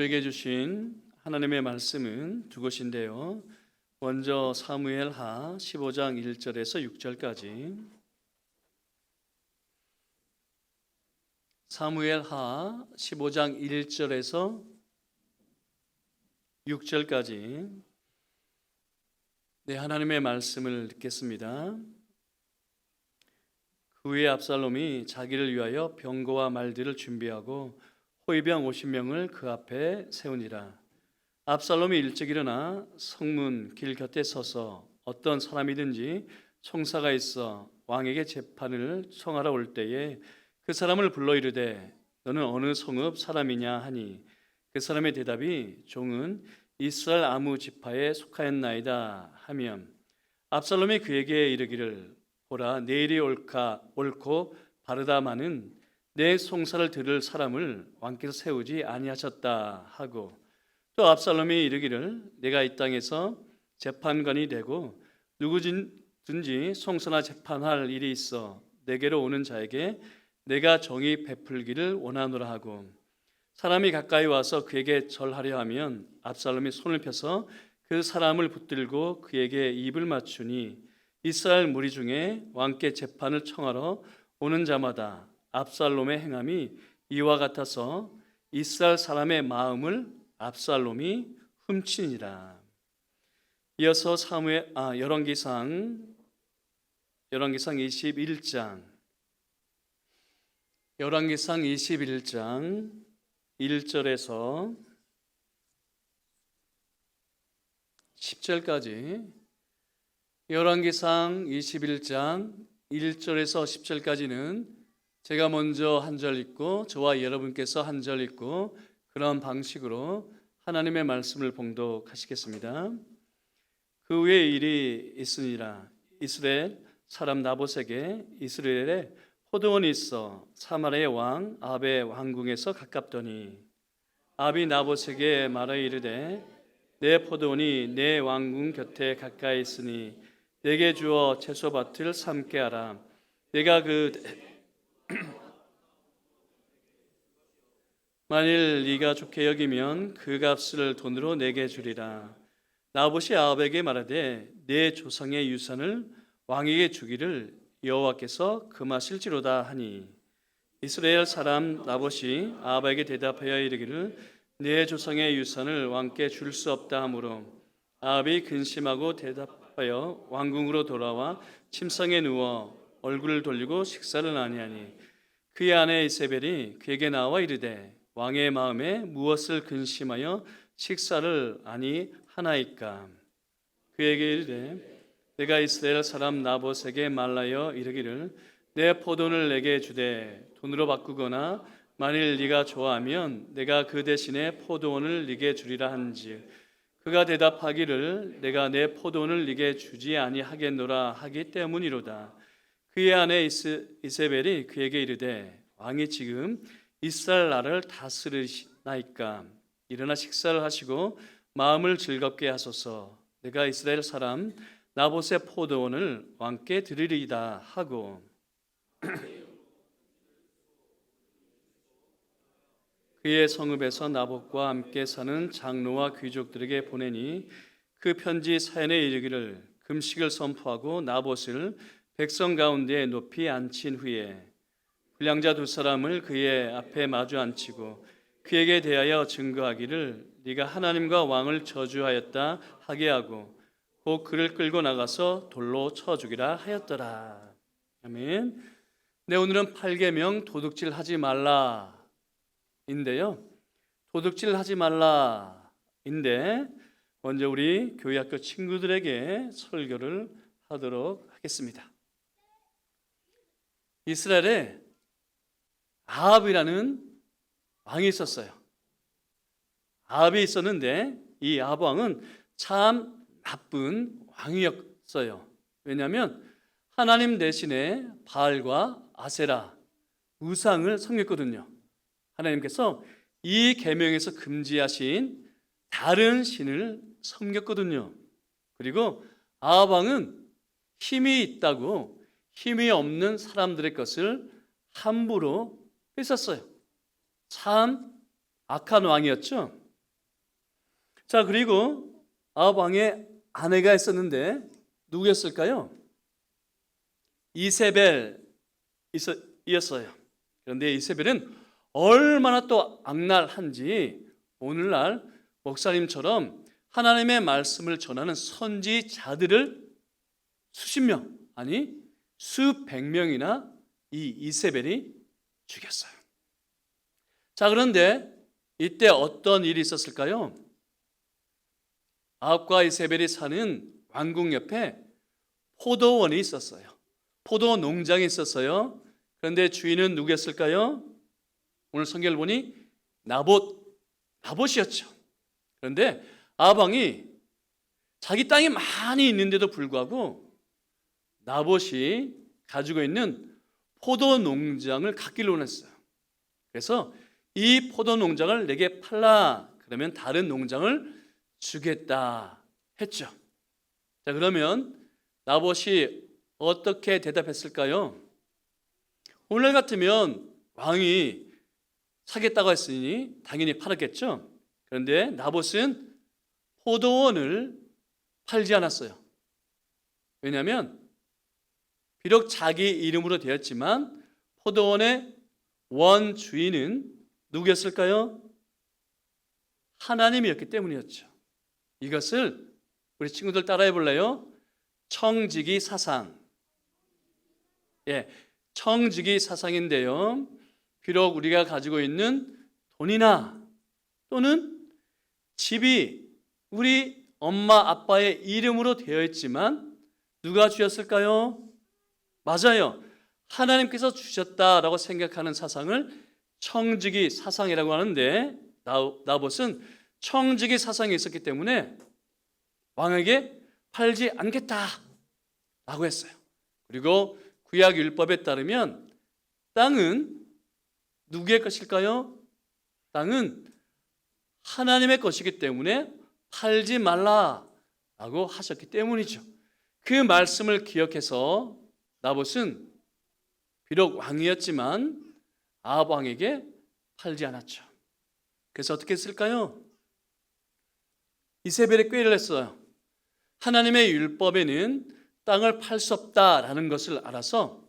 우리에게 주신 하나님의 말씀은 두 곳인데요. 먼저 사무엘하 15장 1절에서 6절까지, 사무엘하 15장 1절에서 6절까지 하나님의 말씀을 듣겠습니다. 그 후에 압살롬이 자기를 위하여 병거와 말들을 준비하고 호위병 50명을 그 앞에 세우니라. 압살롬이 일찍 일어나 성문 길 곁에 서서 어떤 사람이든지 총사가 있어 왕에게 재판을 청하러 올 때에 그 사람을 불러 이르되 너는 어느 성읍 사람이냐 하니 그 사람의 대답이 종은 이스라엘 아무 지파에 속하였나이다 하면 압살롬이 그에게 이르기를 보라 내일이 옳고 바르다마는 내 송사를 들을 사람을 왕께서 세우지 아니하셨다 하고, 또 압살롬이 이르기를 내가 이 땅에서 재판관이 되고 누구든지 송사나 재판할 일이 있어 내게로 오는 자에게 내가 정의 베풀기를 원하노라 하고, 사람이 가까이 와서 그에게 절하려 하면 압살롬이 손을 펴서 그 사람을 붙들고 그에게 입을 맞추니 이스라엘 무리 중에 왕께 재판을 청하러 오는 자마다 압살롬의 행함이 이와 같아서 이스라엘 사람의 마음을 압살롬이 훔치니라. 이어서 열왕기상 21장 1절에서 10절까지, 열왕기상 21장 1절에서 10절까지는 제가 먼저 한 절 읽고 저와 여러분께서 한 절 읽고 그런 방식으로 하나님의 말씀을 봉독하시겠습니다. 그 후에 일이 있으니라. 이스라엘 사람 나봇에게 이스라엘에 포도원이 있어 사마리아의 왕 아합의 왕궁에서 가깝더니 아합이 나봇에게 말하여 이르되 내 포도원이 내 왕궁 곁에 가까이 있으니 내게 주어 채소밭을 삼게 하라. 내가 만일 네가 좋게 여기면 그 값을 돈으로 내게 주리라. 나봇이 아합에게 말하되 내 조상의 유산을 왕에게 주기를 여호와께서 금하실지로다 하니, 이스라엘 사람 나봇이 아합에게 대답하여 이르기를 내 조상의 유산을 왕께 줄 수 없다 하므로 아합이 근심하고 대답하여 왕궁으로 돌아와 침상에 누워 얼굴을 돌리고 식사를 아니하니, 그의 아내 이세벨이 그에게 나와 이르되 왕의 마음에 무엇을 근심하여 식사를 아니하나이까. 그에게 이르되 내가 이스라엘 사람 나봇에게 말하여 이르기를 내 포도원을 내게 주되 돈으로 바꾸거나 만일 네가 좋아하면 내가 그 대신에 포도원을 네게 주리라 한즉, 그가 대답하기를 내가 내 포도원을 네게 주지 아니하겠노라 하기 때문이로다. 그의 아내 이세벨이 그에게 이르되 왕이 지금 이스라엘 나라를 다스리나이까. 일어나 식사를 하시고 마음을 즐겁게 하소서. 내가 이스라엘 사람 나봇의 포도원을 왕께 드리리이다 하고, 그의 성읍에서 나봇과 함께 사는 장로와 귀족들에게 보내니 그 편지 사연에 이르기를 금식을 선포하고 나봇을 백성 가운데 높이 앉힌 후에 불량자 두 사람을 그의 앞에 마주 앉히고 그에게 대하여 증거하기를 네가 하나님과 왕을 저주하였다 하게 하고 곧 그를 끌고 나가서 돌로 쳐 죽이라 하였더라. 아멘. 네, 오늘은 8계명 도둑질 하지 말라 인데요. 도둑질 하지 말라 인데 먼저 우리 교회학교 친구들에게 설교를 하도록 하겠습니다. 이스라엘에 아합이라는 왕이 있었어요. 아합이 있었는데 이 아합 왕은 참 나쁜 왕이었어요. 왜냐하면 하나님 대신에 바알과 아세라 우상을 섬겼거든요. 하나님께서 이 계명에서 금지하신 다른 신을 섬겼거든요. 그리고 아합 왕은 힘이 있다고 힘이 없는 사람들의 것을 함부로 뺏었어요. 참 악한 왕이었죠. 자, 그리고 아합 왕의 아내가 있었는데 누구였을까요? 이세벨이었어요. 그런데 이세벨은 얼마나 또 악랄한지 오늘날 목사님처럼 하나님의 말씀을 전하는 선지자들을 수십 명, 아니 수백 명이나 이 이세벨이 죽였어요. 자, 그런데 이때 어떤 일이 있었을까요? 아합과 이세벨이 사는 왕궁 옆에 포도원이 있었어요. 포도 농장이 있었어요. 그런데 주인은 누구였을까요? 오늘 성경을 보니 나봇이었죠. 그런데 아합 왕이 자기 땅이 많이 있는데도 불구하고 나봇이 가지고 있는 포도 농장을 갖기를 원했어요. 그래서 이 포도 농장을 내게 팔라, 그러면 다른 농장을 주겠다 했죠. 자, 그러면 나봇이 어떻게 대답했을까요? 오늘 같으면 왕이 사겠다고 했으니 당연히 팔았겠죠. 그런데 나봇은 포도원을 팔지 않았어요. 왜냐하면 비록 자기 이름으로 되었지만 포도원의 원 주인은 누구였을까요? 하나님이었기 때문이었죠. 이것을 우리 친구들 따라해 볼래요? 청지기 사상. 예, 청지기 사상인데요. 비록 우리가 가지고 있는 돈이나 또는 집이 우리 엄마 아빠의 이름으로 되어 있지만 누가 주셨을까요? 맞아요. 하나님께서 주셨다라고 생각하는 사상을 청지기 사상이라고 하는데 나봇은 청지기 사상이 있었기 때문에 왕에게 팔지 않겠다라고 했어요. 그리고 구약 율법에 따르면 땅은 누구의 것일까요? 땅은 하나님의 것이기 때문에 팔지 말라라고 하셨기 때문이죠. 그 말씀을 기억해서 나봇은 비록 왕이었지만 아합 왕에게 팔지 않았죠. 그래서 어떻게 했을까요? 이세벨의 꾀를 했어요. 하나님의 율법에는 땅을 팔 수 없다라는 것을 알아서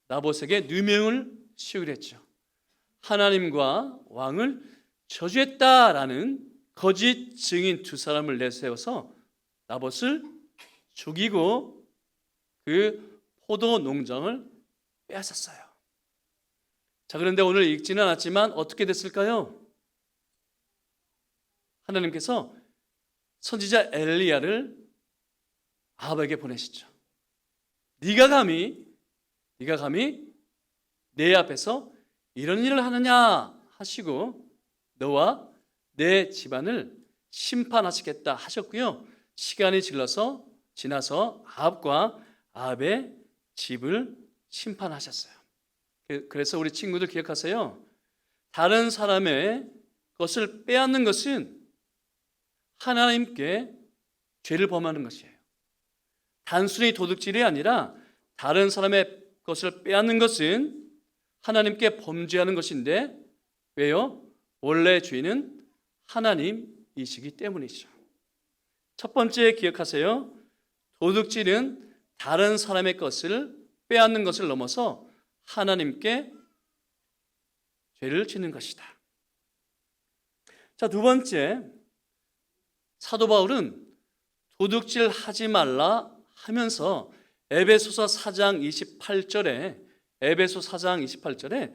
나봇에게 누명을 씌우려 했죠. 하나님과 왕을 저주했다라는 거짓 증인 두 사람을 내세워서 나봇을 죽이고 그 포도 농장을 빼앗았어요. 자, 그런데 오늘 읽지는 않았지만 어떻게 됐을까요? 하나님께서 선지자 엘리야를 아합에게 보내시죠. 네가 감히 내 앞에서 이런 일을 하느냐 하시고 너와 내 집안을 심판하시겠다 하셨고요. 시간이 지나서 아합과 아합의 집을 심판하셨어요. 그래서 우리 친구들 기억하세요. 다른 사람의 것을 빼앗는 것은 하나님께 죄를 범하는 것이에요. 단순히 도둑질이 아니라 다른 사람의 것을 빼앗는 것은 하나님께 범죄하는 것인데 왜요? 원래 죄는 하나님이시기 때문이죠. 첫 번째 기억하세요. 도둑질은 다른 사람의 것을 빼앗는 것을 넘어서 하나님께 죄를 짓는 것이다. 자, 두 번째, 사도 바울은 도둑질 하지 말라 하면서 에베소서 4장 28절에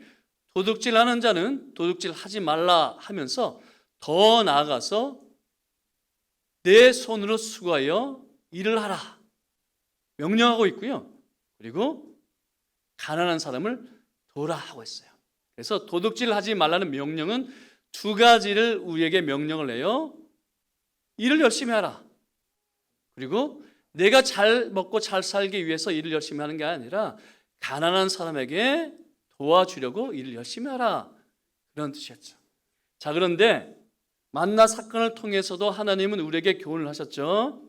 도둑질 하는 자는 도둑질 하지 말라 하면서 더 나아가서 내 손으로 수고하여 일을 하라 명령하고 있고요. 그리고 가난한 사람을 도라 하고 있어요. 그래서 도둑질 하지 말라는 명령은 두 가지를 우리에게 명령을 해요. 일을 열심히 하라. 그리고 내가 잘 먹고 잘 살기 위해서 일을 열심히 하는 게 아니라 가난한 사람에게 도와주려고 일을 열심히 하라. 그런 뜻이었죠. 자, 그런데 만나 사건을 통해서도 하나님은 우리에게 교훈을 하셨죠.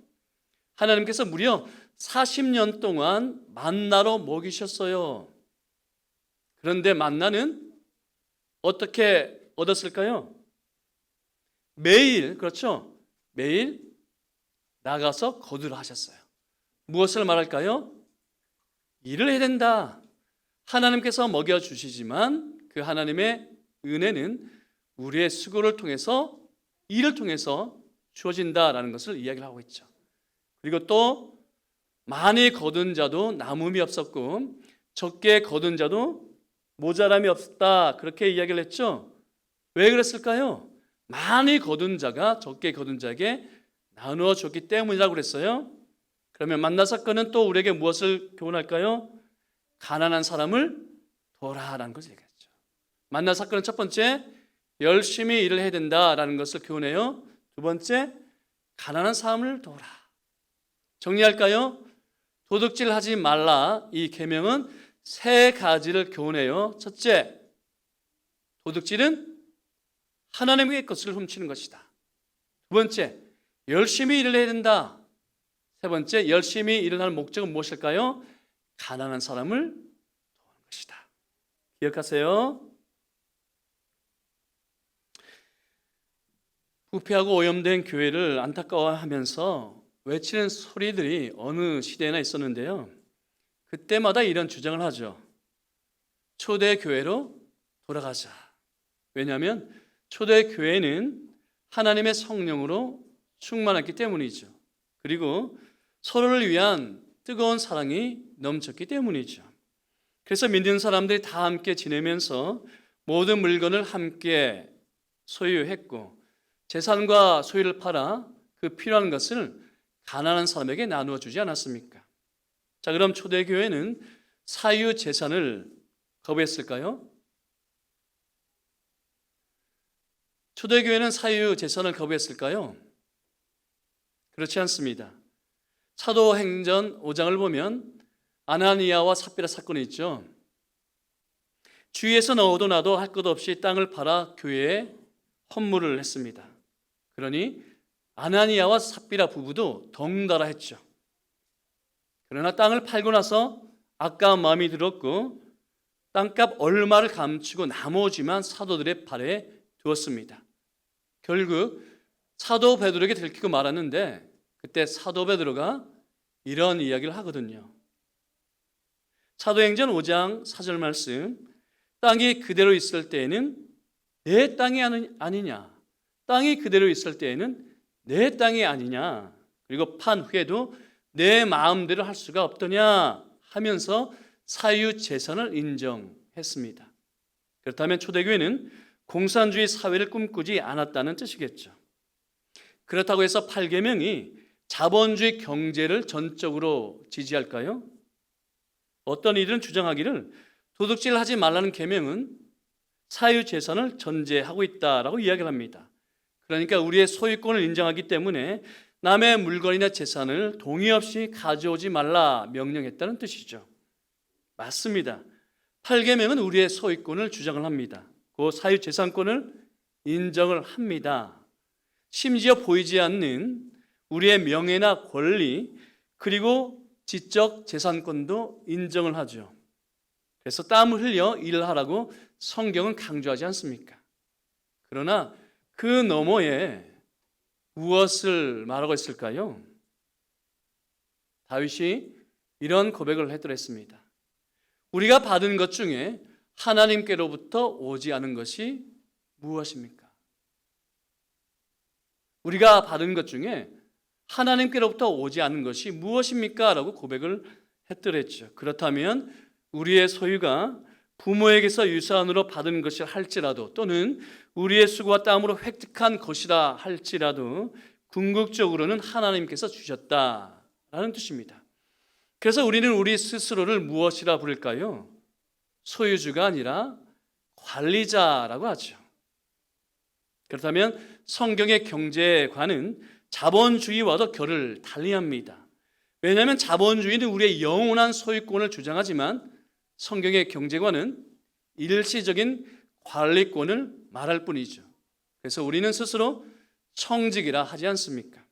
하나님께서 무려 40년 동안 만나로 먹이셨어요. 그런데 만나는 어떻게 얻었을까요? 매일, 그렇죠? 매일 나가서 거두라 하셨어요. 무엇을 말할까요? 일을 해야 된다. 하나님께서 먹여주시지만 그 하나님의 은혜는 우리의 수고를 통해서, 일을 통해서 주어진다라는 것을 이야기를 하고 있죠. 그리고 또 많이 거둔 자도 남음이 없었고 적게 거둔 자도 모자람이 없었다, 그렇게 이야기를 했죠. 왜 그랬을까요? 많이 거둔 자가 적게 거둔 자에게 나누어 줬기 때문이라고 그랬어요. 그러면 만나 사건은 또 우리에게 무엇을 교훈할까요? 가난한 사람을 도와라라는 것을 얘기했죠. 만나 사건은 첫 번째, 열심히 일을 해야 된다라는 것을 교훈해요. 두 번째, 가난한 사람을 도와라. 정리할까요? 도둑질하지 말라, 이 계명은 세 가지를 교훈해요. 첫째, 도둑질은 하나님의 것을 훔치는 것이다. 두 번째, 열심히 일을 해야 된다. 세 번째, 열심히 일을 하는 목적은 무엇일까요? 가난한 사람을 도우는 것이다. 기억하세요. 부패하고 오염된 교회를 안타까워하면서 외치는 소리들이 어느 시대나 있었는데요. 그때마다 이런 주장을 하죠. 초대교회로 돌아가자. 왜냐하면 초대교회는 하나님의 성령으로 충만했기 때문이죠. 그리고 서로를 위한 뜨거운 사랑이 넘쳤기 때문이죠. 그래서 믿는 사람들이 다 함께 지내면서 모든 물건을 함께 소유했고 재산과 소유를 팔아 그 필요한 것을 가난한 사람에게 나누어 주지 않았습니까? 자, 그럼 초대교회는 사유 재산을 거부했을까요? 초대교회는 사유 재산을 거부했을까요? 그렇지 않습니다. 사도행전 5장을 보면 아나니아와 삽비라 사건이 있죠. 주위에서 너도 나도 할 것 없이 땅을 팔아 교회에 헌물을 했습니다. 그러니 아나니아와 삽비라 부부도 덩달아 했죠. 그러나 땅을 팔고 나서 아까운 마음이 들었고 땅값 얼마를 감추고 나머지만 사도들의 발에 두었습니다. 결국 사도 베드로에게 들키고 말았는데 그때 사도 베드로가 이런 이야기를 하거든요. 사도행전 5장 4절 말씀, 땅이 그대로 있을 때에는 내 땅이 아니냐, 땅이 그대로 있을 때에는 내 땅이 아니냐, 그리고 판 후에도 내 마음대로 할 수가 없더냐 하면서 사유 재산을 인정했습니다. 그렇다면 초대교회는 공산주의 사회를 꿈꾸지 않았다는 뜻이겠죠. 그렇다고 해서 8계명이 자본주의 경제를 전적으로 지지할까요? 어떤 이들은 주장하기를 도둑질하지 말라는 계명은 사유 재산을 전제하고 있다라고 이야기를 합니다. 그러니까 우리의 소유권을 인정하기 때문에 남의 물건이나 재산을 동의 없이 가져오지 말라 명령했다는 뜻이죠. 맞습니다. 8계명은 우리의 소유권을 주장을 합니다. 그 사유 재산권을 인정을 합니다. 심지어 보이지 않는 우리의 명예나 권리 그리고 지적 재산권도 인정을 하죠. 그래서 땀을 흘려 일을 하라고 성경은 강조하지 않습니까? 그러나 그 너머에 무엇을 말하고 있을까요? 다윗이 이런 고백을 했더랬습니다. 우리가 받은 것 중에 하나님께로부터 오지 않은 것이 무엇입니까? 우리가 받은 것 중에 하나님께로부터 오지 않은 것이 무엇입니까? 라고 고백을 했더랬죠. 그렇다면 우리의 소유가 부모에게서 유산으로 받은 것이 할지라도 또는 우리의 수고와 땀으로 획득한 것이라 할지라도 궁극적으로는 하나님께서 주셨다라는 뜻입니다. 그래서 우리는 우리 스스로를 무엇이라 부를까요? 소유주가 아니라 관리자라고 하죠. 그렇다면 성경의 경제관은 자본주의와도 결을 달리합니다. 왜냐하면 자본주의는 우리의 영원한 소유권을 주장하지만 성경의 경제관은 일시적인 관리권을 말할 뿐이죠. 그래서 우리는 스스로 청직이라 하지 않습니까?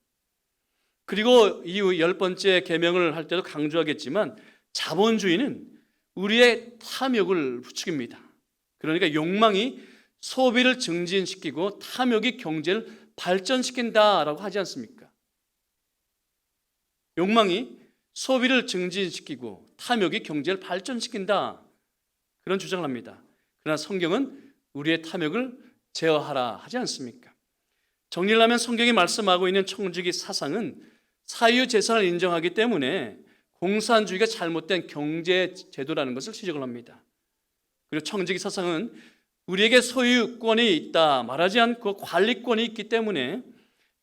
그리고 이후 10번째 계명을 할 때도 강조하겠지만 자본주의는 우리의 탐욕을 부추깁니다. 그러니까 욕망이 소비를 증진시키고 탐욕이 경제를 발전시킨다라고 하지 않습니까? 욕망이 소비를 증진시키고 탐욕이 경제를 발전시킨다, 그런 주장을 합니다. 그러나 성경은 우리의 탐욕을 제어하라 하지 않습니까? 정리를 하면 성경이 말씀하고 있는 청지기 사상은 사유재산을 인정하기 때문에 공산주의가 잘못된 경제 제도라는 것을 지적을 합니다. 그리고 청지기 사상은 우리에게 소유권이 있다 말하지 않고 관리권이 있기 때문에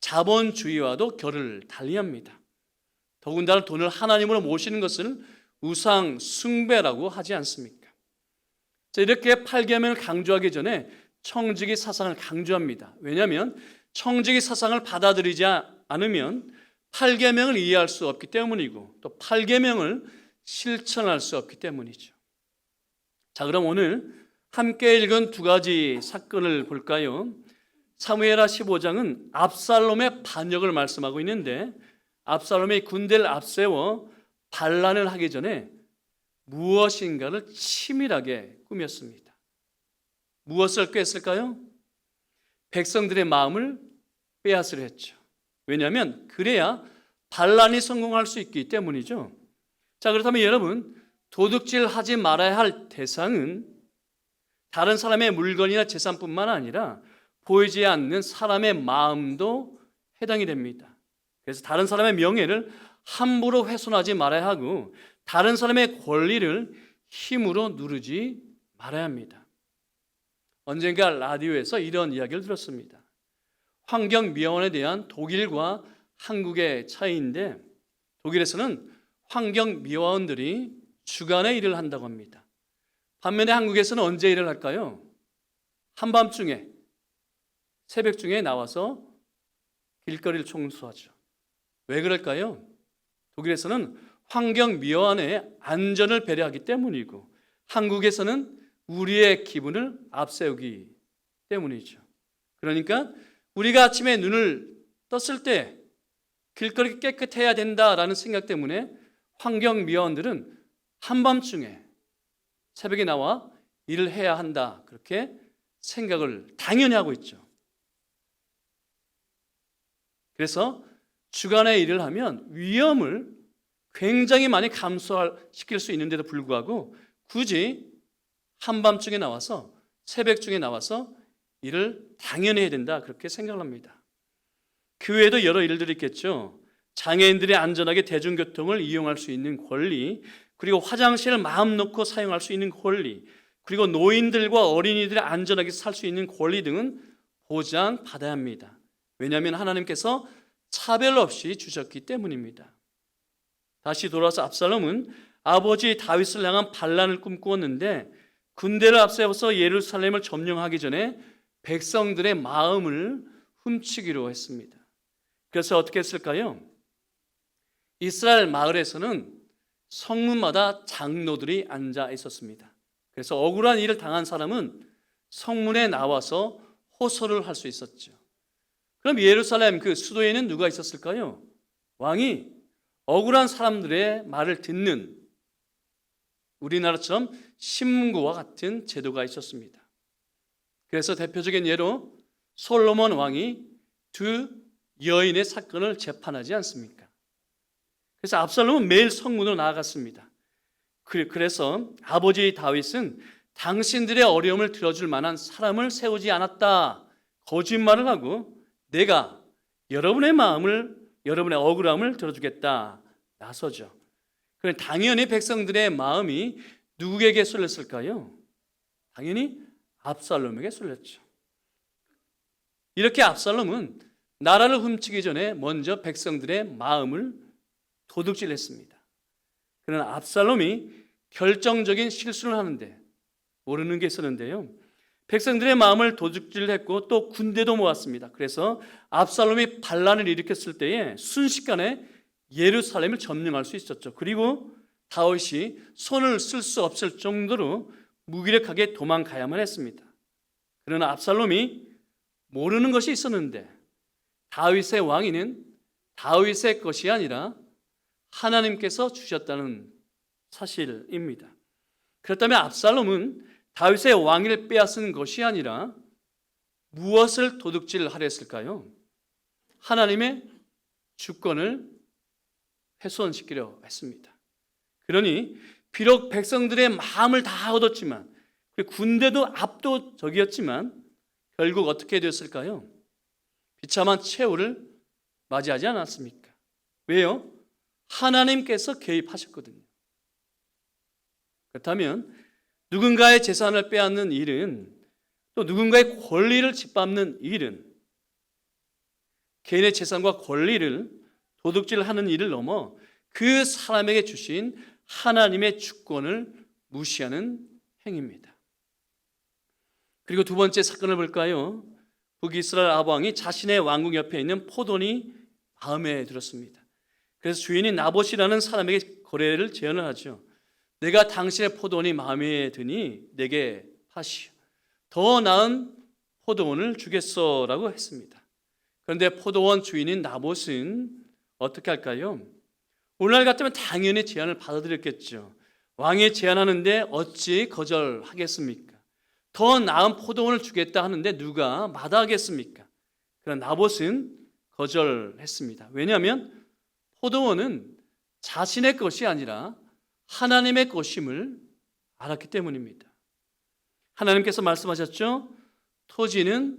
자본주의와도 결을 달리합니다. 더군다나 돈을 하나님으로 모시는 것을 우상 숭배라고 하지 않습니까? 자, 이렇게 8계명을 강조하기 전에 청지기 사상을 강조합니다. 왜냐하면 청지기 사상을 받아들이지 않으면 8계명을 이해할 수 없기 때문이고 또 8계명을 실천할 수 없기 때문이죠. 자, 그럼 오늘 함께 읽은 두 가지 사건을 볼까요? 사무엘하 15장은 압살롬의 반역을 말씀하고 있는데 압살롬이 군대를 앞세워 반란을 하기 전에 무엇인가를 치밀하게 꾸몄습니다. 무엇을 꿰었을까요? 백성들의 마음을 빼앗으려 했죠. 왜냐하면 그래야 반란이 성공할 수 있기 때문이죠. 자, 그렇다면 여러분, 도둑질하지 말아야 할 대상은 다른 사람의 물건이나 재산뿐만 아니라 보이지 않는 사람의 마음도 해당이 됩니다. 그래서 다른 사람의 명예를 함부로 훼손하지 말아야 하고 다른 사람의 권리를 힘으로 누르지 말아야 합니다. 언젠가 라디오에서 이런 이야기를 들었습니다. 환경미화원에 대한 독일과 한국의 차이인데 독일에서는 환경미화원들이 주간에 일을 한다고 합니다. 반면에 한국에서는 언제 일을 할까요? 한밤중에, 새벽중에 나와서 길거리를 청소하죠. 왜 그럴까요? 독일에서는 환경미화원의 안전을 배려하기 때문이고 한국에서는 우리의 기분을 앞세우기 때문이죠. 그러니까 우리가 아침에 눈을 떴을 때 길거리가 깨끗해야 된다라는 생각 때문에 환경미화원들은 한밤중에 새벽에 나와 일을 해야 한다, 그렇게 생각을 당연히 하고 있죠. 그래서 주간에 일을 하면 위험을 굉장히 많이 감소시킬 수 있는데도 불구하고 굳이 한밤중에 나와서 새벽중에 나와서 일을 당연히 해야 된다, 그렇게 생각을 합니다. 그 외에도 여러 일들이 있겠죠. 장애인들이 안전하게 대중교통을 이용할 수 있는 권리, 그리고 화장실을 마음 놓고 사용할 수 있는 권리, 그리고 노인들과 어린이들이 안전하게 살 수 있는 권리 등은 보장받아야 합니다. 왜냐하면 하나님께서 차별 없이 주셨기 때문입니다. 다시 돌아와서 압살롬은 아버지 다윗을 향한 반란을 꿈꾸었는데 군대를 앞세워서 예루살렘을 점령하기 전에 백성들의 마음을 훔치기로 했습니다. 그래서 어떻게 했을까요? 이스라엘 마을에서는 성문마다 장로들이 앉아 있었습니다. 그래서 억울한 일을 당한 사람은 성문에 나와서 호소를 할 수 있었죠. 그럼 예루살렘 그 수도에는 누가 있었을까요? 왕이 억울한 사람들의 말을 듣는, 우리나라처럼 신문고와 같은 제도가 있었습니다. 그래서 대표적인 예로 솔로몬 왕이 두 여인의 사건을 재판하지 않습니까? 그래서 압살롬은 매일 성문으로 나아갔습니다. 그래서 아버지 다윗은 당신들의 어려움을 들어줄 만한 사람을 세우지 않았다, 거짓말을 하고 내가 여러분의 마음을, 여러분의 억울함을 들어주겠다 나서죠. 그럼 당연히 백성들의 마음이 누구에게 쏠렸을까요? 당연히 압살롬에게 쏠렸죠. 이렇게 압살롬은 나라를 훔치기 전에 먼저 백성들의 마음을 도둑질했습니다. 그러나 압살롬이 결정적인 실수를 하는데 모르는 게 있었는데요. 백성들의 마음을 도둑질했고 또 군대도 모았습니다. 그래서 압살롬이 반란을 일으켰을 때에 순식간에 예루살렘을 점령할 수 있었죠. 그리고 다윗이 손을 쓸 수 없을 정도로 무기력하게 도망가야만 했습니다. 그러나 압살롬이 모르는 것이 있었는데 다윗의 왕위는 다윗의 것이 아니라 하나님께서 주셨다는 사실입니다. 그렇다면 압살롬은 다윗의 왕위를 빼앗은 것이 아니라 무엇을 도둑질하려 했을까요? 하나님의 주권을 훼손시키려 했습니다. 그러니 비록 백성들의 마음을 다 얻었지만, 군대도 압도적이었지만 결국 어떻게 되었을까요? 비참한 최후를 맞이하지 않았습니까? 왜요? 하나님께서 개입하셨거든요. 그렇다면 누군가의 재산을 빼앗는 일은, 또 누군가의 권리를 짓밟는 일은 개인의 재산과 권리를 도둑질하는 일을 넘어 그 사람에게 주신 하나님의 주권을 무시하는 행위입니다. 그리고 두 번째 사건을 볼까요? 북이스라엘 아방이 자신의 왕궁 옆에 있는 포도원이 마음에 들었습니다. 그래서 주인이 나봇이라는 사람에게 거래를 제안을 하죠. 내가 당신의 포도원이 마음에 드니 내게 파시오. 더 나은 포도원을 주겠소라고 했습니다. 그런데 포도원 주인인 나봇은 어떻게 할까요? 오늘날 같으면 당연히 제안을 받아들였겠죠. 왕이 제안하는데 어찌 거절하겠습니까? 더 나은 포도원을 주겠다 하는데 누가 마다하겠습니까? 그러나 나봇은 거절했습니다. 왜냐하면 포도원은 자신의 것이 아니라 하나님의 것임을 알았기 때문입니다. 하나님께서 말씀하셨죠. 토지는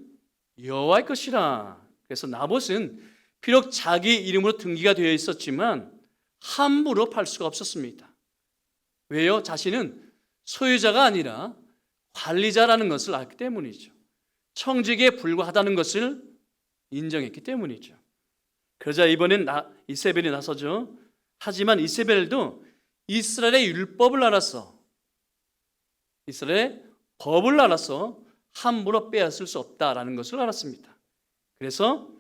여호와의 것이라. 그래서 나봇은 비록 자기 이름으로 등기가 되어 있었지만 함부로 팔 수가 없었습니다. 왜요? 자신은 소유자가 아니라 관리자라는 것을 알기 때문이죠. 청직에 불과하다는 것을 인정했기 때문이죠. 그러자 이번엔 이세벨이 나서죠. 하지만 이세벨도 이스라엘의 율법을 알아서, 이스라엘의 법을 알아서 함부로 빼앗을 수 없다라는 것을 알았습니다. 그래서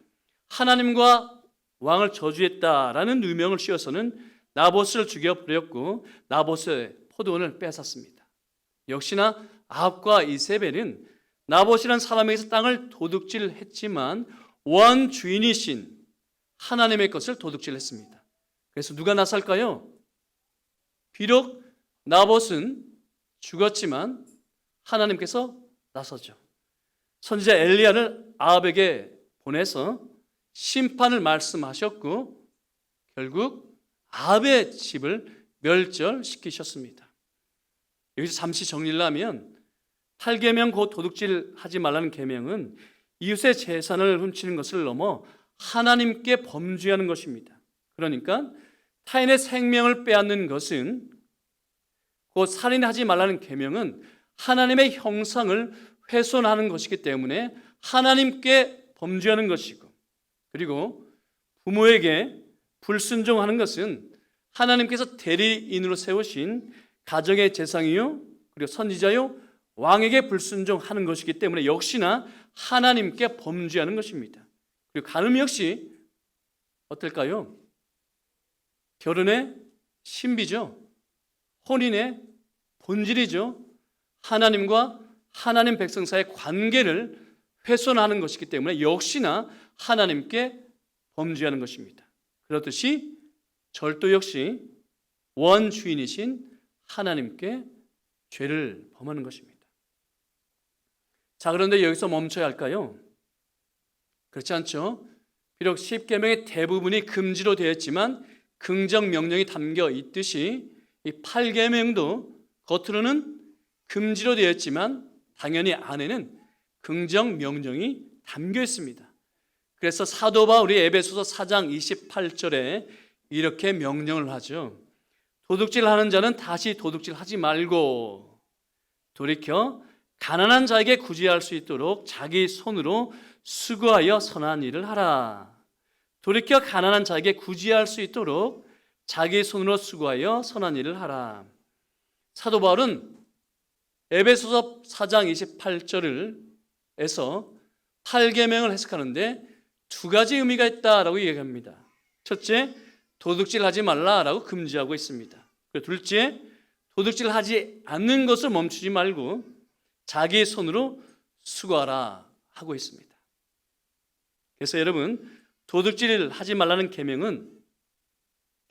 하나님과 왕을 저주했다라는 누명을 씌워서는 나봇을 죽여버렸고 나봇의 포도원을 빼앗았습니다. 역시나 아합과 이세벨은 나봇이라는 사람에게서 땅을 도둑질했지만 원 주인이신 하나님의 것을 도둑질했습니다. 그래서 누가 나설까요? 비록 나봇은 죽었지만 하나님께서 나서죠. 선지자 엘리야를 아합에게 보내서 심판을 말씀하셨고 결국 아합의 집을 멸절시키셨습니다. 여기서 잠시 정리를 하면 8계명 곧 도둑질하지 말라는 계명은 이웃의 재산을 훔치는 것을 넘어 하나님께 범죄하는 것입니다. 그러니까 타인의 생명을 빼앗는 것은, 곧 살인하지 말라는 계명은 하나님의 형상을 훼손하는 것이기 때문에 하나님께 범죄하는 것이고, 그리고 부모에게 불순종하는 것은 하나님께서 대리인으로 세우신 가정의 재상이요 그리고 선지자요 왕에게 불순종하는 것이기 때문에 역시나 하나님께 범죄하는 것입니다. 그리고 간음 역시 어떨까요? 결혼의 신비죠. 혼인의 본질이죠. 하나님과 하나님 백성 사이의 관계를 훼손하는 것이기 때문에 역시나 하나님께 범죄하는 것입니다. 그렇듯이 절도 역시 원주인이신 하나님께 죄를 범하는 것입니다. 자, 그런데 여기서 멈춰야 할까요? 그렇지 않죠? 비록 10계명의 대부분이 금지로 되어 있지만 긍정 명령이 담겨 있듯이 이 8계명도 겉으로는 금지로 되어 있지만 당연히 안에는 긍정 명령이 담겨 있습니다. 그래서 사도 바울이 에베소서 4장 28절에 이렇게 명령을 하죠. 도둑질하는 자는 다시 도둑질하지 말고 돌이켜 가난한 자에게 구제할 수 있도록 자기 손으로 수고하여 선한 일을 하라. 돌이켜 가난한 자에게 구제할 수 있도록 자기 손으로 수고하여 선한 일을 하라. 사도 바울은 에베소서 4장 28절에서 8계명을 해석하는데 두 가지 의미가 있다라고 얘기합니다. 첫째, 도둑질하지 말라라고 금지하고 있습니다. 그리고 둘째, 도둑질하지 않는 것을 멈추지 말고 자기 손으로 수고하라 하고 있습니다. 그래서 여러분, 도둑질을 하지 말라는 계명은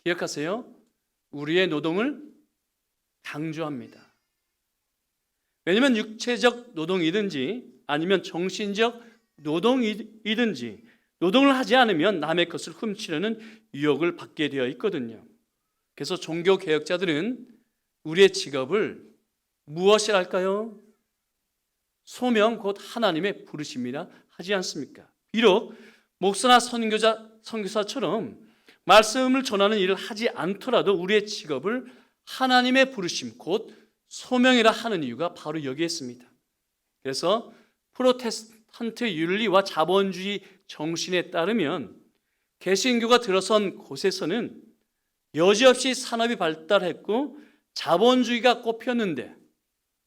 기억하세요. 우리의 노동을 강조합니다. 왜냐하면 육체적 노동이든지 아니면 정신적 노동이든지 노동을 하지 않으면 남의 것을 훔치려는 유혹을 받게 되어 있거든요. 그래서 종교 개혁자들은 우리의 직업을 무엇이라 할까요? 소명 곧 하나님의 부르심이라 하지 않습니까? 비록 목사나 선교사처럼 말씀을 전하는 일을 하지 않더라도 우리의 직업을 하나님의 부르심 곧 소명이라 하는 이유가 바로 여기에 있습니다. 그래서 프로테스탄트 윤리와 자본주의 정신에 따르면 개신교가 들어선 곳에서는 여지없이 산업이 발달했고 자본주의가 꼽혔는데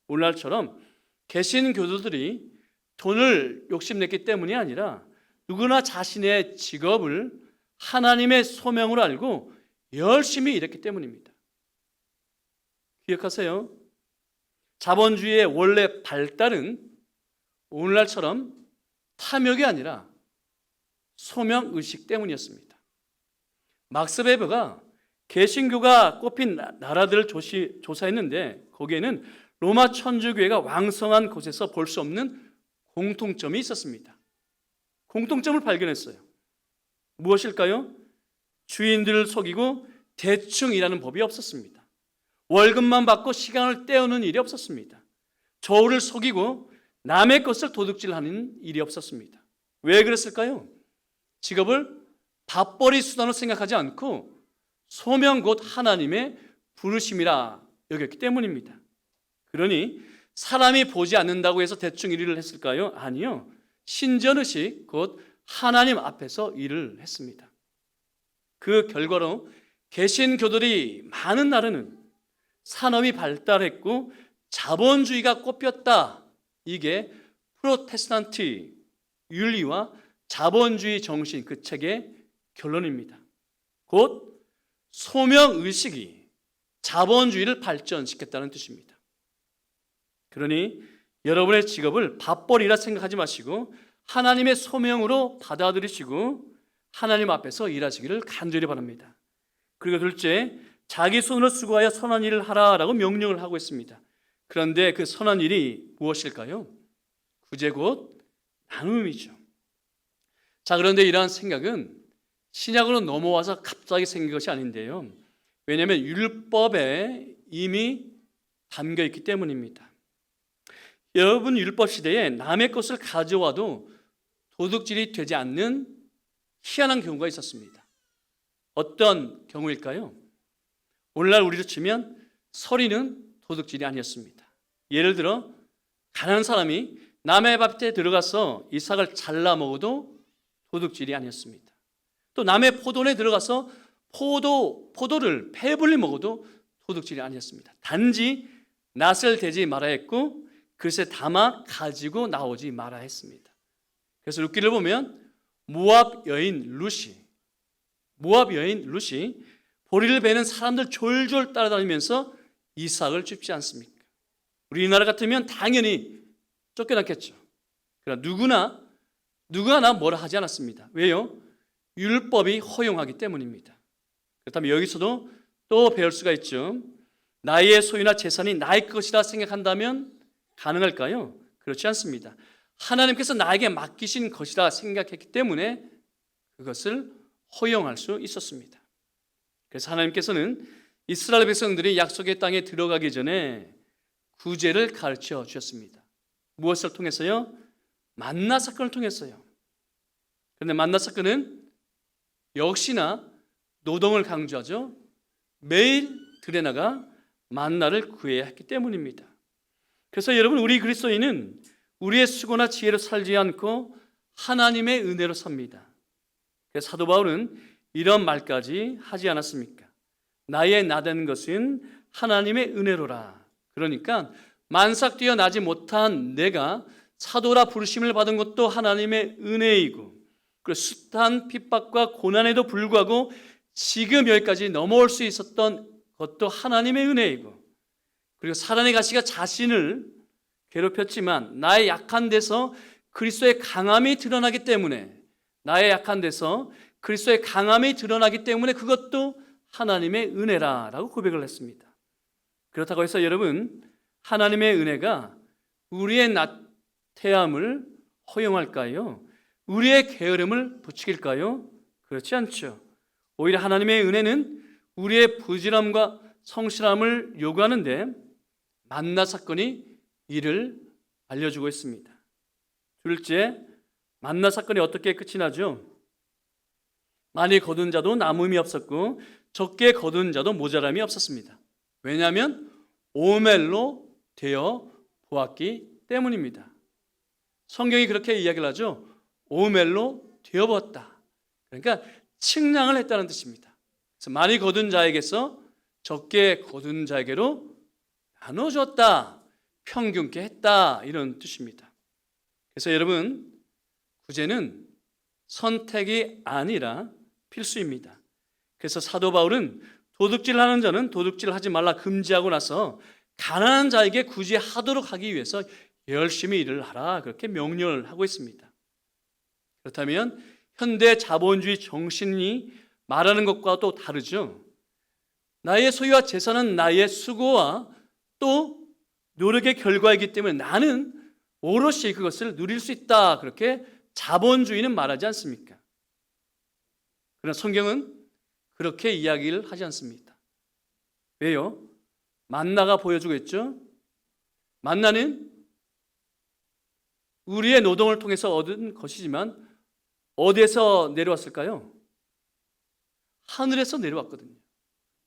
오늘날처럼 개신교도들이 돈을 욕심냈기 때문이 아니라 누구나 자신의 직업을 하나님의 소명으로 알고 열심히 일했기 때문입니다. 기억하세요. 자본주의의 원래 발달은 오늘날처럼 탐욕이 아니라 소명의식 때문이었습니다. 막스 베버가 개신교가 꼽힌 나라들을 조사했는데 거기에는 로마 천주교회가 왕성한 곳에서 볼 수 없는 공통점이 있었습니다. 공통점을 발견했어요. 무엇일까요? 주인들을 속이고 대충 일하는 법이 없었습니다. 월급만 받고 시간을 때우는 일이 없었습니다. 저울을 속이고 남의 것을 도둑질하는 일이 없었습니다. 왜 그랬을까요? 직업을 밥벌이 수단으로 생각하지 않고 소명 곧 하나님의 부르심이라 여겼기 때문입니다. 그러니 사람이 보지 않는다고 해서 대충 일을 했을까요? 아니요. 신전의식 곧 하나님 앞에서 일을 했습니다. 그 결과로 개신교들이 많은 나라는 산업이 발달했고 자본주의가 꼽혔다. 이게 프로테스탄트 윤리와 자본주의 정신 그 책의 결론입니다. 곧 소명의식이 자본주의를 발전시켰다는 뜻입니다. 그러니 여러분의 직업을 밥벌이라 생각하지 마시고 하나님의 소명으로 받아들이시고 하나님 앞에서 일하시기를 간절히 바랍니다. 그리고 둘째, 자기 손으로 수고하여 선한 일을 하라라고 명령을 하고 있습니다. 그런데 그 선한 일이 무엇일까요? 구제 곧 나눔이죠. 자, 그런데 이러한 생각은 신약으로 넘어와서 갑자기 생긴 것이 아닌데요. 왜냐하면 율법에 이미 담겨 있기 때문입니다. 여러분, 율법 시대에 남의 것을 가져와도 도둑질이 되지 않는 희한한 경우가 있었습니다. 어떤 경우일까요? 오늘날 우리로 치면 서리는 도둑질이 아니었습니다. 예를 들어 가난한 사람이 남의 밭에 들어가서 이삭을 잘라 먹어도 도둑질이 아니었습니다. 또 남의 포도원에 들어가서 포도를 배불리 먹어도 도둑질이 아니었습니다. 단지 낫을 대지 말아야 했고 그릇에 담아 가지고 나오지 말아야 했습니다. 그래서 룻기를 보면 모압 여인 룻이 보리를 베는 사람들 졸졸 따라다니면서 이삭을 줍지 않습니까? 우리나라 같으면 당연히 쫓겨났겠죠. 그러나 누구 하나 뭐라 하지 않았습니다. 왜요? 율법이 허용하기 때문입니다. 그렇다면 여기서도 또 배울 수가 있죠. 나의 소유나 재산이 나의 것이라 생각한다면 가능할까요? 그렇지 않습니다. 하나님께서 나에게 맡기신 것이라 생각했기 때문에 그것을 허용할 수 있었습니다. 그래서 하나님께서는 이스라엘 백성들이 약속의 땅에 들어가기 전에 구제를 가르쳐 주셨습니다. 무엇을 통해서요? 만나 사건을 통했어요. 그런데 만나 사건은 역시나 노동을 강조하죠. 매일 들에 나가 만나를 구해야 했기 때문입니다. 그래서 여러분, 우리 그리스도인은 우리의 수고나 지혜로 살지 않고 하나님의 은혜로 삽니다. 그래서 사도 바울은 이런 말까지 하지 않았습니까? 나의 나된 것은 하나님의 은혜로라. 그러니까 만삭 뛰어 나지 못한 내가 사도라 부르심을 받은 것도 하나님의 은혜이고, 그리고 숱한 핍박과 고난에도 불구하고 지금 여기까지 넘어올 수 있었던 것도 하나님의 은혜이고, 그리고 사단의 가시가 자신을 괴롭혔지만 나의 약한 데서 그리스도의 강함이 드러나기 때문에 그것도 하나님의 은혜라고 고백을 했습니다. 그렇다고 해서 여러분, 하나님의 은혜가 우리의 나태함을 허용할까요? 우리의 게으름을 부추길까요? 그렇지 않죠. 오히려 하나님의 은혜는 우리의 부지런함과 성실함을 요구하는데 만나 사건이 이를 알려주고 있습니다. 둘째, 만나 사건이 어떻게 끝이 나죠? 많이 거둔 자도 남음이 없었고 적게 거둔 자도 모자람이 없었습니다. 왜냐하면 오멜로 되어 보았기 때문입니다. 성경이 그렇게 이야기를 하죠. 오멜로 되어 보았다. 그러니까 측량을 했다는 뜻입니다. 그래서 많이 거둔 자에게서 적게 거둔 자에게로 나눠줬다, 평균케 했다, 이런 뜻입니다. 그래서 여러분, 구제는 선택이 아니라 필수입니다. 그래서 사도 바울은 도둑질하는 자는 도둑질하지 말라 금지하고 나서 가난한 자에게 구제하도록 하기 위해서 열심히 일을 하라, 그렇게 명령을 하고 있습니다. 그렇다면 현대 자본주의 정신이 말하는 것과 또 다르죠. 나의 소유와 재산은 나의 수고와 또 노력의 결과이기 때문에 나는 오롯이 그것을 누릴 수 있다, 그렇게 자본주의는 말하지 않습니까? 그러나 성경은 그렇게 이야기를 하지 않습니다. 왜요? 만나가 보여주겠죠? 만나는 우리의 노동을 통해서 얻은 것이지만 어디에서 내려왔을까요? 하늘에서 내려왔거든요.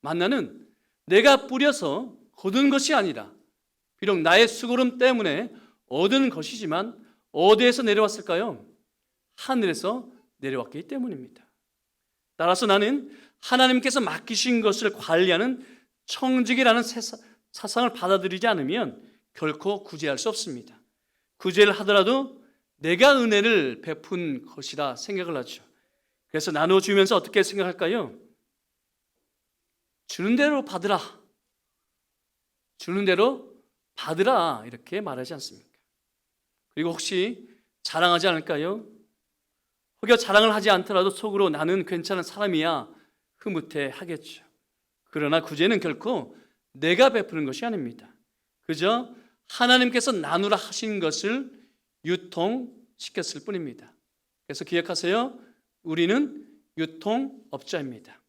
만나는 내가 뿌려서 거둔 것이 아니라 비록 나의 수고름 때문에 얻은 것이지만 어디에서 내려왔을까요? 하늘에서 내려왔기 때문입니다. 따라서 나는 하나님께서 맡기신 것을 관리하는 청직이라는 사상을 받아들이지 않으면 결코 구제할 수 없습니다. 구제를 하더라도 내가 은혜를 베푼 것이라 생각을 하죠. 그래서 나눠주면서 어떻게 생각할까요? 주는 대로 받으라. 주는 대로 받으라, 이렇게 말하지 않습니까? 그리고 혹시 자랑하지 않을까요? 혹여 자랑을 하지 않더라도 속으로 나는 괜찮은 사람이야 흐뭇해 하겠죠. 그러나 구제는 결코 내가 베푸는 것이 아닙니다. 그저 하나님께서 나누라 하신 것을 유통시켰을 뿐입니다. 그래서 기억하세요. 우리는 유통업자입니다.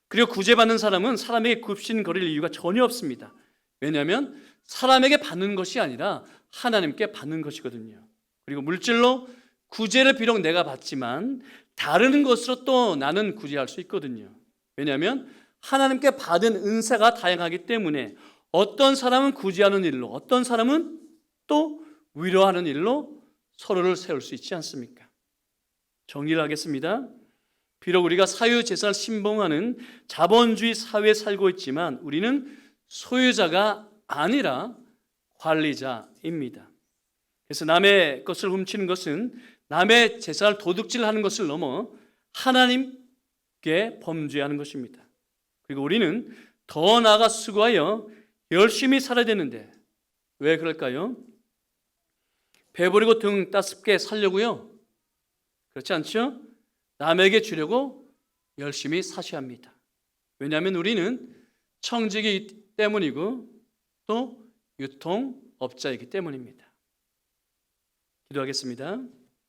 그리고 구제받는 사람은 사람에게 굽신거릴 이유가 전혀 없습니다. 왜냐하면 사람에게 받는 것이 아니라 하나님께 받는 것이거든요. 그리고 물질로 구제를 비록 내가 받지만 다른 것으로 또 나는 구제할 수 있거든요. 왜냐하면 하나님께 받은 은사가 다양하기 때문에 어떤 사람은 구제하는 일로, 어떤 사람은 또 위로하는 일로 서로를 세울 수 있지 않습니까? 정리를 하겠습니다. 비록 우리가 사유재산을 신봉하는 자본주의 사회에 살고 있지만 우리는 소유자가 아니라 관리자입니다. 그래서 남의 것을 훔치는 것은 남의 재산을 도둑질하는 것을 넘어 하나님께 범죄하는 것입니다. 그리고 우리는 더 나아가 수고하여 열심히 살아야 되는데 왜 그럴까요? 배부리고 등 따숩게 살려고요? 그렇지 않죠? 남에게 주려고 열심히 사셔야 합니다. 왜냐하면 우리는 청직이기 때문이고 또 유통업자이기 때문입니다. 기도하겠습니다.